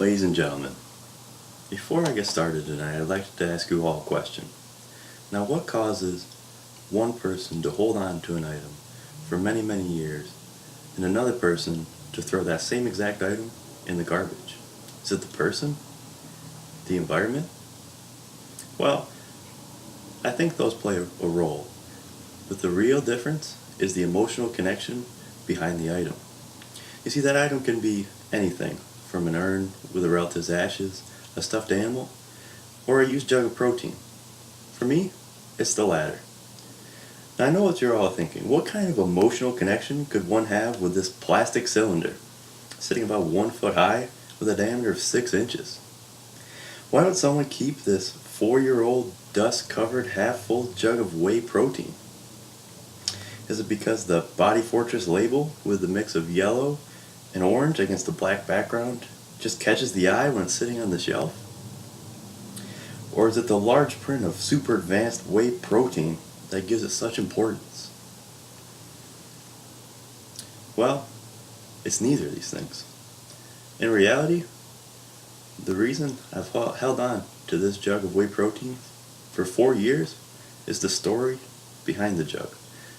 Ladies and gentlemen, before I get started tonight, I'd like to ask you all a question. Now, what causes one person to hold on to an item for many, many years and another person to throw that same exact item in the garbage? Is it the person? The environment? Well, I think those play a role, but the real difference is the emotional connection behind the item. You see, that item can be anything, from an urn with a relative's ashes, a stuffed animal, or a used jug of protein. For me, it's the latter. Now, I know what you're all thinking. What kind of emotional connection could one have with this plastic cylinder, sitting about 1 foot high with a diameter of 6 inches? Why would someone keep this 4-year-old dust-covered half-full jug of whey protein? Is it because the Body Fortress label with the mix of yellow and orange against the black background just catches the eye when it's sitting on the shelf? Or is it the large print of super advanced whey protein that gives it such importance? Well, it's neither of these things. In reality, the reason I've held on to this jug of whey protein for 4 years is the story behind the jug.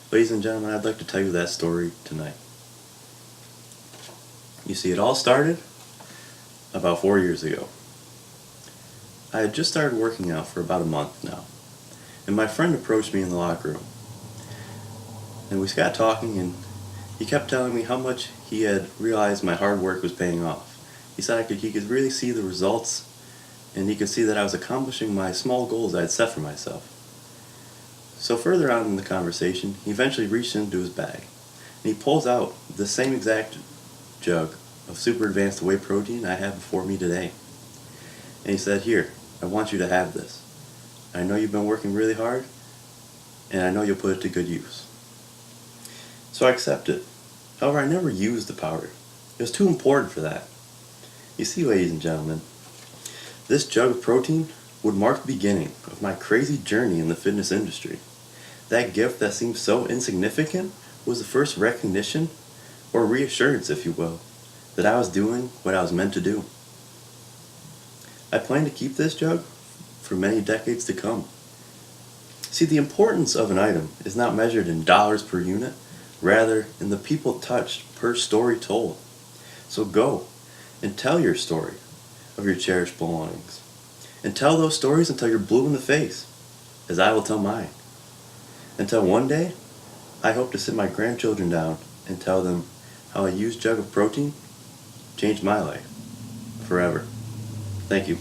Ladies and gentlemen, I'd like to tell you that story tonight. You see, it all started about 4 years ago. I had just started working out for about a month now, and my friend approached me in the locker room. And we got talking, and he kept telling me how much he had realized my hard work was paying off. He said he could really see the results, and he could see that I was accomplishing my small goals I had set for myself. So further on in the conversation, he eventually reached into his bag, and he pulls out the same exact jug of super advanced whey protein I have before me today. And he said, "Here, I want you to have this. I know you've been working really hard, and I know you'll put it to good use." So I accepted. However, I never used the powder. It was too important for that. You see, ladies and gentlemen, this jug of protein would mark the beginning of my crazy journey in the fitness industry. That gift that seemed so insignificant was the first recognition, or reassurance if you will, that I was doing what I was meant to do. I plan to keep this jug for many decades to come. See, the importance of an item is not measured in dollars per unit, rather in the people touched per story told. So go and tell your story of your cherished belongings. And tell those stories until you're blue in the face, as I will tell mine. Until one day, I hope to sit my grandchildren down and tell them how a used jug of protein changed my life forever. Thank you.